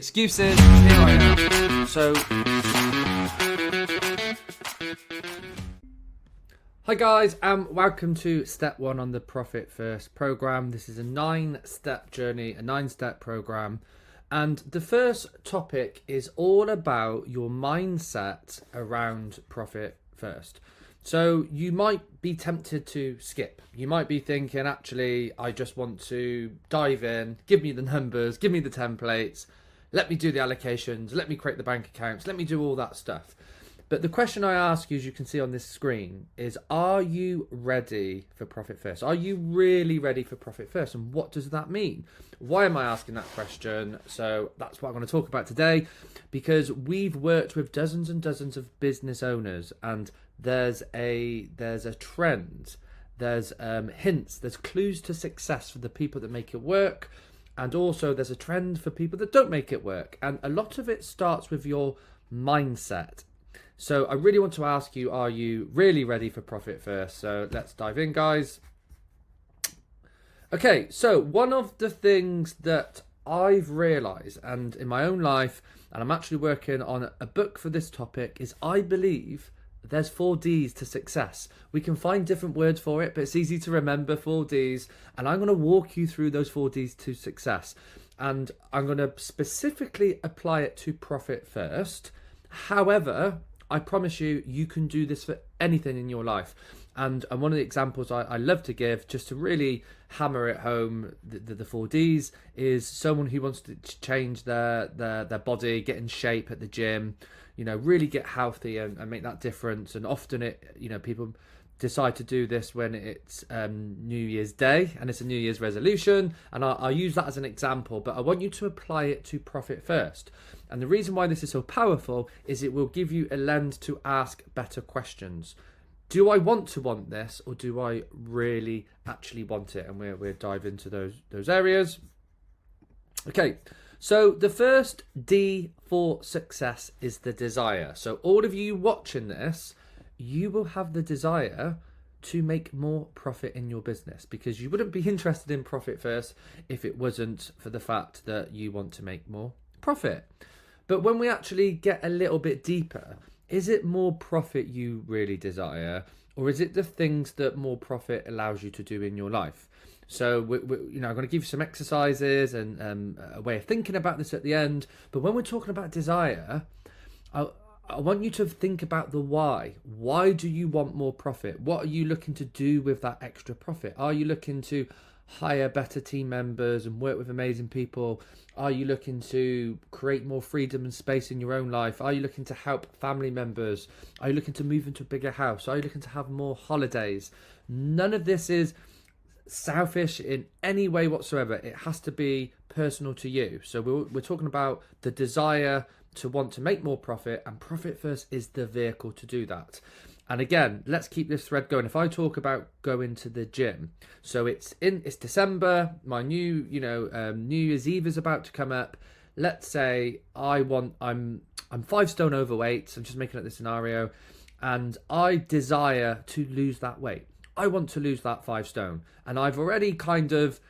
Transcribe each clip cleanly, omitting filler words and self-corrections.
Excuses, here I am. So, hi guys, and welcome to step 1 on the Profit First program. This is a 9-step journey, a 9-step program. And the first topic is all about your mindset around profit first. So you might be tempted to skip. You might be thinking, actually, I just want to dive in, give me the numbers, give me the templates, let me do the allocations, let me create the bank accounts, let me do all that stuff. But the question I ask you, as you can see on this screen, is are you ready for profit first? Are you really ready for profit first? And what does that mean? Why am I asking that question? So that's what I'm going to talk about today, because we've worked with dozens and dozens of business owners, and there's a trend, there's hints, there's clues to success for the people that make it work, and also there's a trend for people that don't make it work. And a lot of it starts with your mindset. So I really want to ask you, are you really ready for profit first? So let's dive in, guys. Okay, so one of the things that I've realized, and in my own life, and I'm actually working on a book for this topic, is I believe there's 4 Ds to success. We can find different words for it, but it's easy to remember 4 Ds. And I'm going to walk you through those 4 Ds to success. And I'm going to specifically apply it to profit first. However, I promise you, you can do this for anything in your life. And one of the examples I love to give, just to really hammer it home, the 4 Ds, is someone who wants to change their body, get in shape at the gym, really get healthy and make that difference. And often people decide to do this when it's New Year's Day and it's a New Year's resolution. And I'll use that as an example, but I want you to apply it to profit first. And the reason why this is so powerful is it will give you a lens to ask better questions. Do I want this, or do I really actually want it? And we'll dive into those areas. Okay, so the first D for success is the desire. So all of you watching this, you will have the desire to make more profit in your business, because you wouldn't be interested in profit first if it wasn't for the fact that you want to make more profit. But when we actually get a little bit deeper, is it more profit you really desire, or is it the things that more profit allows you to do in your life? So I'm going to give you some exercises and a way of thinking about this at the end. But when we're talking about desire, I want you to think about the why. Why do you want more profit? What are you looking to do with that extra profit? Are you looking to hire better team members and work with amazing people? Are you looking to create more freedom and space in your own life? Are you looking to help family members? Are you looking to move into a bigger house? Are you looking to have more holidays? None of this is selfish in any way whatsoever. It has to be personal to you. So we're talking about the desire to want to make more profit, and profit first is the vehicle to do that. And again, let's keep this thread going. If I talk about going to the gym, so it's December, my New Year's Eve is about to come up. Let's say I'm 5 stone overweight. I'm just making up this scenario, and I desire to lose that weight. I want to lose that 5 stone, and I've already kind of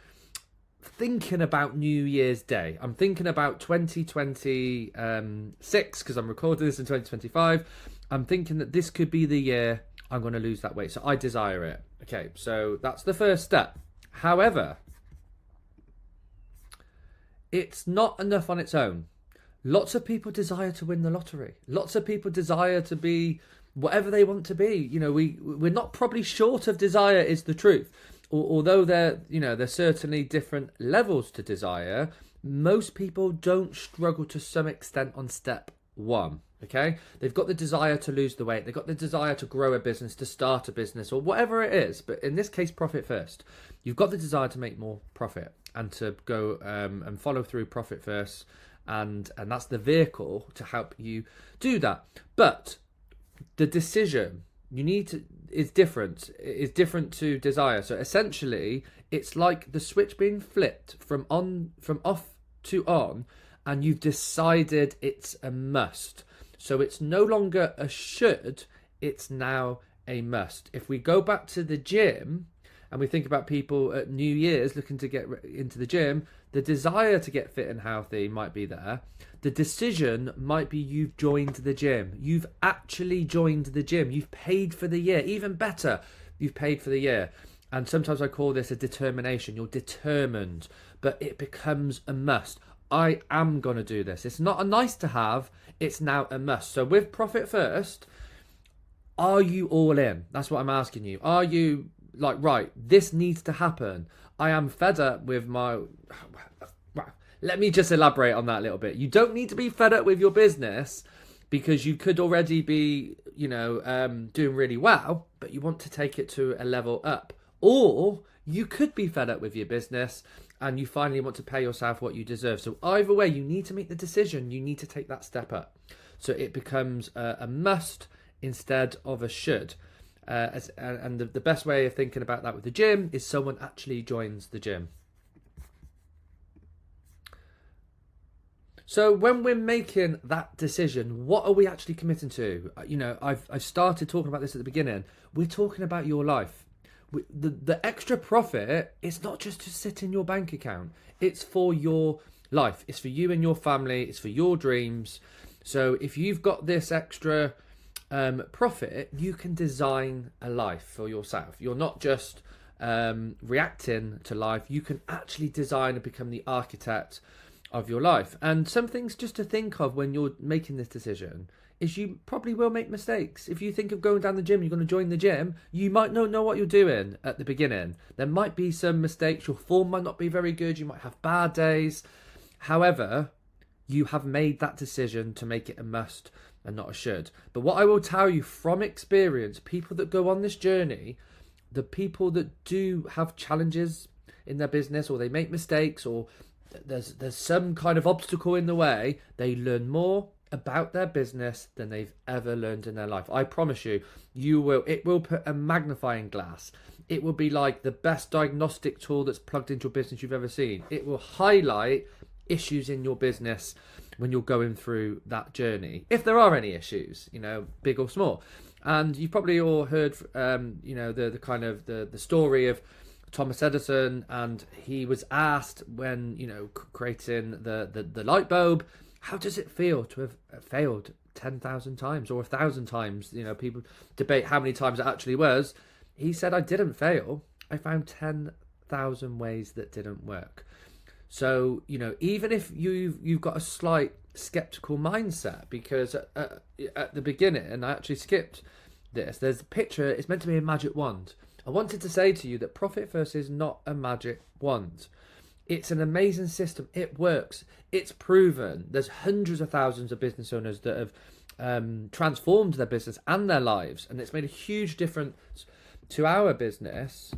thinking about New Year's Day. I'm thinking about 2026 because I'm recording this in 2025. I'm thinking that this could be the year I'm going to lose that weight. So I desire it. Okay, so that's the first step. However, it's not enough on its own. Lots of people desire to win the lottery. Lots of people desire to be whatever they want to be. We're not probably short of desire, is the truth. Although there's certainly different levels to desire, most people don't struggle to some extent on step 1. Okay, they've got the desire to lose the weight, they've got the desire to grow a business, to start a business, or whatever it is. But in this case, profit first. You've got the desire to make more profit and to go and follow through profit first, and that's the vehicle to help you do that. But the decision is different. It's different to desire. So essentially, it's like the switch being flipped from off to on, and you've decided it's a must. So it's no longer a should, it's now a must. If we go back to the gym and we think about people at New Year's looking to get into the gym, the desire to get fit and healthy might be there. The decision might be you've joined the gym. You've actually joined the gym. You've paid for the year. Even better, you've paid for the year. And sometimes I call this a determination. You're determined, but it becomes a must. I am going to do this. It's not a nice to have. It's now a must. So with Profit First, are you all in? That's what I'm asking you. Are you like, right, this needs to happen? I am fed up with my... Let me just elaborate on that a little bit. You don't need to be fed up with your business because you could already be, doing really well, but you want to take it to a level up. Or you could be fed up with your business and you finally want to pay yourself what you deserve. So either way, you need to make the decision. You need to take that step up. So it becomes a must instead of a should. And the best way of thinking about that with the gym is someone actually joins the gym. So when we're making that decision, what are we actually committing to? I've started talking about this at the beginning. We're talking about your life. The extra profit, it's not just to sit in your bank account. It's for your life. It's for you and your family. It's for your dreams. So if you've got this extra profit, you can design a life for yourself. You're not just reacting to life. You can actually design and become the architect of your life. And some things just to think of when you're making this decision is you probably will make mistakes. If you think of going down the gym, you're going to join the gym, you might not know what you're doing at the beginning. There might be some mistakes. Your form might not be very good. You might have bad days. However, you have made that decision to make it a must and not a should. But what I will tell you from experience, people that go on this journey, the people that do have challenges in their business, or they make mistakes, or there's some kind of obstacle in the way, they learn more about their business than they've ever learned in their life. I promise you, it will put a magnifying glass. It will be like the best diagnostic tool that's plugged into your business you've ever seen. It will highlight issues in your business when you're going through that journey, if there are any issues, big or small. And you've probably all heard the story of Thomas Edison, and he was asked when creating the light bulb, how does it feel to have failed 10,000 times or 1,000 times? People debate how many times it actually was. He said, I didn't fail. I found 10,000 ways that didn't work. So, even if you've got a slight skeptical mindset, because at the beginning, and I actually skipped this, there's a picture, it's meant to be a magic wand. I wanted to say to you that Profit First is not a magic wand. It's an amazing system. It works. It's proven. There's hundreds of thousands of business owners that have transformed their business and their lives, and it's made a huge difference to our business.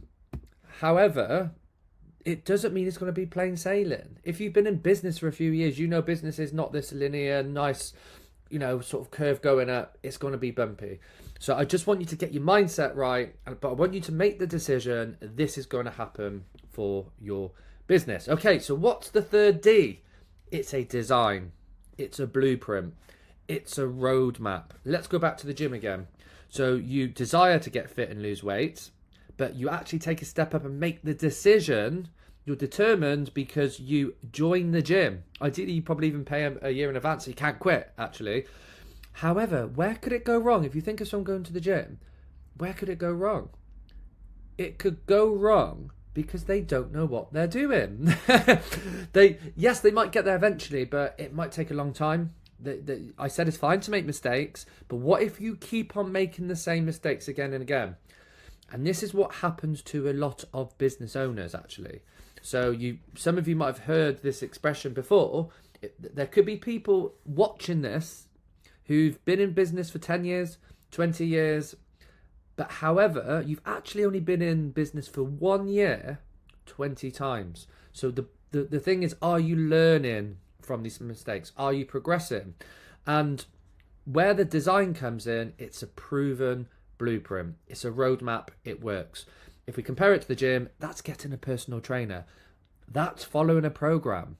However, it doesn't mean it's going to be plain sailing. If you've been in business for a few years, business is not this linear, nice, sort of curve going up. It's going to be bumpy. So I just want you to get your mindset right, but I want you to make the decision. This is going to happen for your business. Okay, so what's the third D? It's a design. It's a blueprint. It's a roadmap. Let's go back to the gym again. So you desire to get fit and lose weight, but you actually take a step up and make the decision. You're determined because you join the gym. Ideally, you probably even pay a year in advance, so you can't quit, actually. However, where could it go wrong? If you think of someone going to the gym, where could it go wrong? It could go wrong because they don't know what they're doing. They might get there eventually, but it might take a long time. I said it's fine to make mistakes, but what if you keep on making the same mistakes again and again? And this is what happens to a lot of business owners, actually. So some of you might have heard this expression before. There could be people watching this who've been in business for 10 years, 20 years, but however, you've actually only been in business for 1 year, 20 times. So the thing is, are you learning from these mistakes? Are you progressing? And where the design comes in, it's a proven blueprint. It's a roadmap. It works. If we compare it to the gym, that's getting a personal trainer. That's following a program.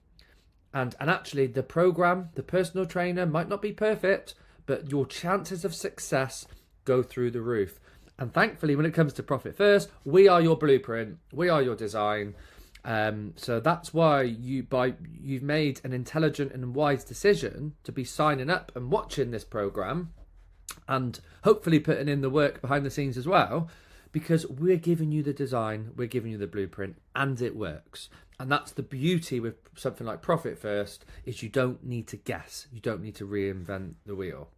And actually, the program, the personal trainer might not be perfect, but your chances of success go through the roof. And thankfully, when it comes to Profit First, we are your blueprint, we are your design. So that's why you've made an intelligent and wise decision to be signing up and watching this program, and hopefully putting in the work behind the scenes as well, because we're giving you the design, we're giving you the blueprint, and it works. And that's the beauty with something like Profit First, is you don't need to guess, you don't need to reinvent the wheel.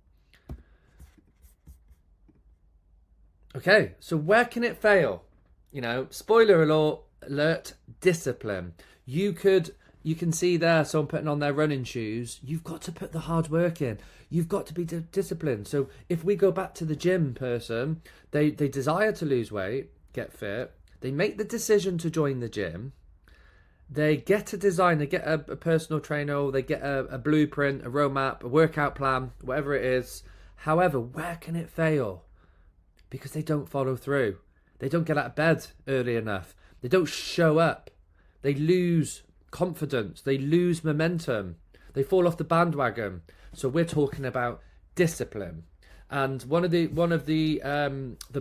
Okay, so where can it fail? Spoiler alert, discipline. You can see there someone putting on their running shoes. You've got to put the hard work in. You've got to be disciplined. So if we go back to the gym person, they desire to lose weight, get fit. They make the decision to join the gym. They get a design, they get a personal trainer, they get a blueprint, a roadmap, a workout plan, whatever it is. However, where can it fail? Because they don't follow through. They don't get out of bed early enough. They don't show up. They lose confidence. They lose momentum. They fall off the bandwagon. So we're talking about discipline. And one of the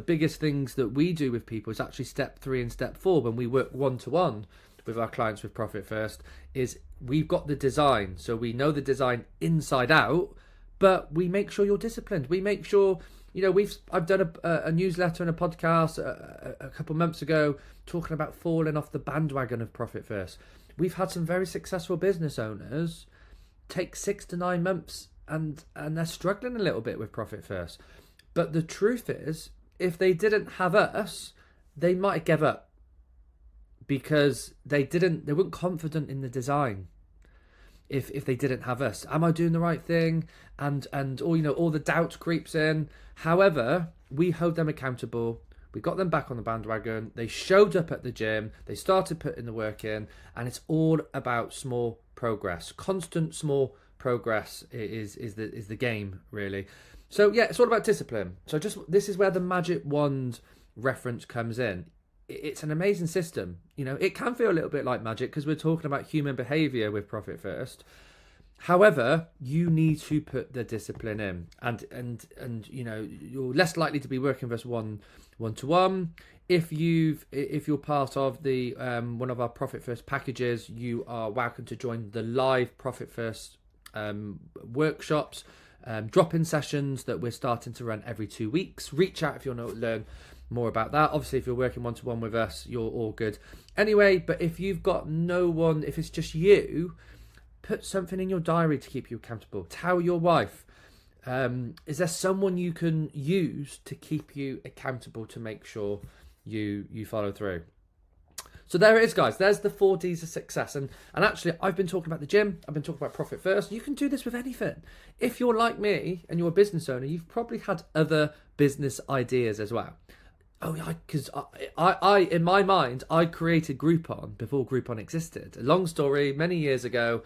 biggest things that we do with people is actually step 3 and step 4 when we work one-to-one with our clients with Profit First, is we've got the design. So we know the design inside out, but we make sure you're disciplined. We make sure, I've done a newsletter and a podcast a couple months ago talking about falling off the bandwagon of Profit First. We've had some very successful business owners take 6 to 9 months and they're struggling a little bit with Profit First. But the truth is, if they didn't have us, they might have given up, because they weren't confident in the design. If they didn't have us, am I doing the right thing? And all the doubt creeps in. However, we hold them accountable. We got them back on the bandwagon. They showed up at the gym. They started putting the work in, and it's all about small progress. Constant small progress is the game, really. So yeah, it's all about discipline. So this is where the magic wand reference comes in. It's an amazing system. It can feel a little bit like magic because we're talking about human behavior with Profit First. However, you need to put the discipline in, and you're less likely to be working with us one-to-one. If you're part of the one of our Profit First packages, you are welcome to join the live Profit First workshops, drop-in sessions that we're starting to run every 2 weeks. Reach out if you want to learn more about that. Obviously, if you're working one-to-one with us, you're all good anyway. But if you've got no one, if it's just you, put something in your diary to keep you accountable. Tell your wife. Is there someone you can use to keep you accountable, to make sure you follow through? So there it is, guys. There's the 4 Ds of success. And actually, I've been talking about the gym. I've been talking about Profit First. You can do this with anything. If you're like me and you're a business owner, you've probably had other business ideas as well. Oh yeah, because I in my mind, I created Groupon before Groupon existed. A long story, many years ago.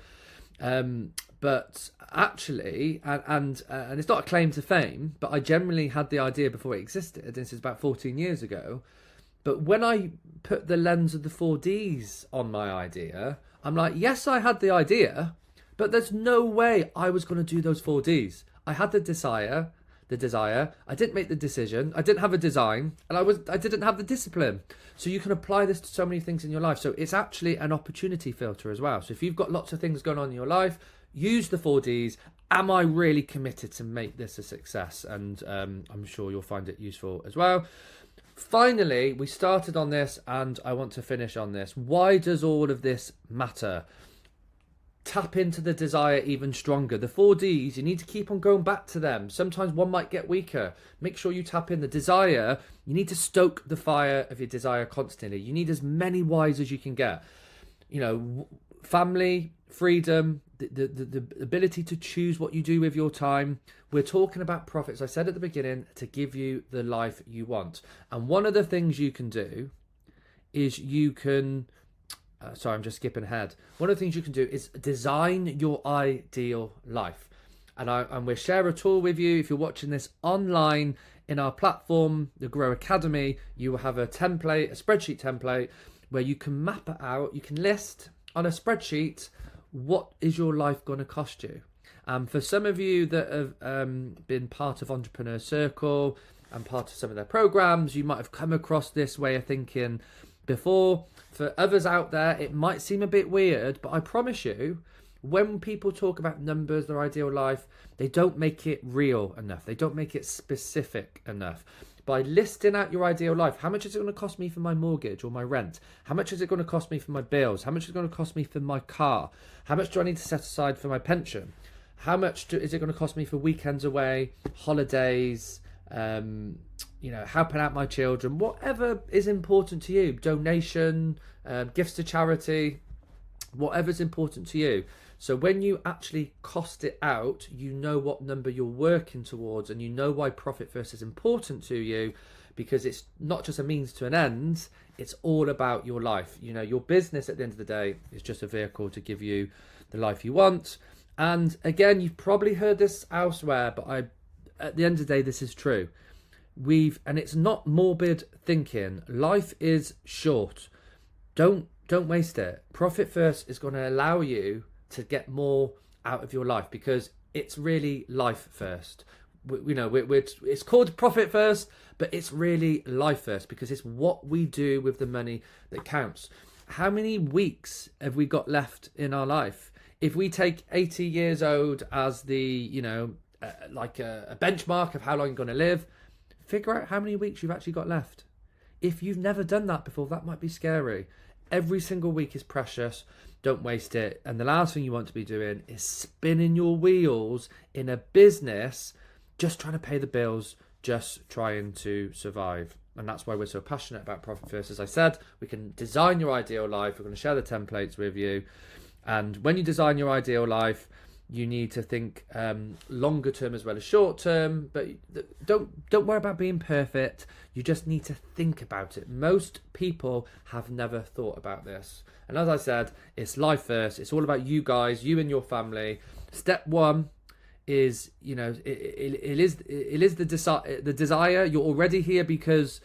But actually, and it's not a claim to fame, but I generally had the idea before it existed. This is about 14 years ago. But when I put the lens of the 4 Ds on my idea, I'm like, yes, I had the idea, but there's no way I was going to do those 4 Ds. I had the desire. I didn't make the decision. I didn't have a design, and I didn't have the discipline. So you can apply this to so many things in your life. So it's actually an opportunity filter as well. So if you've got lots of things going on in your life, use the 4 Ds. Am I really committed to make this a success? And I'm sure you'll find it useful as well. Finally, we started on this, and I want to finish on this. Why does all of this matter? Tap into the desire even stronger. The 4 Ds, you need to keep on going back to them. Sometimes one might get weaker. Make sure you tap in the desire. You need to stoke the fire of your desire constantly. You need as many whys as you can get. Family, freedom, the ability to choose what you do with your time. We're talking about profits, I said at the beginning, to give you the life you want. And one of the things you can do is you can... sorry, I'm just skipping ahead. One of the things you can do is design your ideal life. And we'll share a tool with you. If you're watching this online in our platform, the Grow Academy, you will have a template, a spreadsheet template, where you can map it out. You can list on a spreadsheet, what is your life going to cost you? For some of you that have been part of Entrepreneur Circle, and part of some of their programs, you might have come across this way of thinking before. For others out there, it might seem a bit weird, but I promise you, when people talk about numbers, their ideal life, they don't make it real enough. They don't make it specific enough. By listing out your ideal life, how much is it going to cost me for my mortgage or my rent? How much is it going to cost me for my bills? How much is it going to cost me for my car? How much do I need to set aside for my pension? How much is it going to cost me for weekends away, holidays, helping out my children, whatever is important to you, donation, gifts to charity, whatever's important to you. So when you actually cost it out, you know what number you're working towards, and you know why profit first is important to you, because it's not just a means to an end, it's all about your life. Your business at the end of the day is just a vehicle to give you the life you want. And again, you've probably heard this elsewhere, but at the end of the day, this is true. And it's not morbid thinking. Life is short. Don't waste it. Profit first is going to allow you to get more out of your life, because it's really life first. It's called profit first, but it's really life first, because it's what we do with the money that counts. How many weeks have we got left in our life? If we take 80 years old as the, like a benchmark of how long you're going to live, figure out how many weeks you've actually got left. If you've never done that before, that might be scary. Every single week is precious. Don't waste it. And the last thing you want to be doing is spinning your wheels in a business, just trying to pay the bills, just trying to survive. And that's why we're so passionate about Profit First. As I said, we can design your ideal life. We're going to share the templates with you. And when you design your ideal life, you need to think longer term as well as short term. But don't worry about being perfect. You just need to think about it. Most people have never thought about this. And as I said, it's life first. It's all about you guys, you and your family. Step one is, it is the desire. You're already here because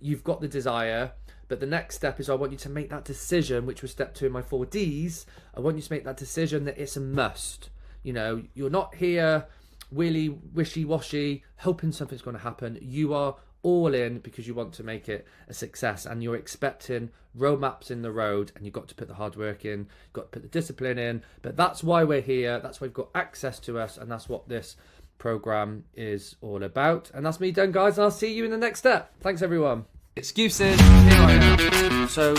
you've got the desire. But the next step is I want you to make that decision, which was step 2 in my 4 Ds. I want you to make that decision that it's a must. You're not here wishy-washy, hoping something's going to happen. You are all in because you want to make it a success, and you're expecting roadmaps in the road, and you've got to put the hard work in, you've got to put the discipline in. But that's why we're here. That's why you've got access to us, and that's what this program is all about. And that's me done, guys, and I'll see you in the next step. Thanks, everyone. Excuses, here I am. So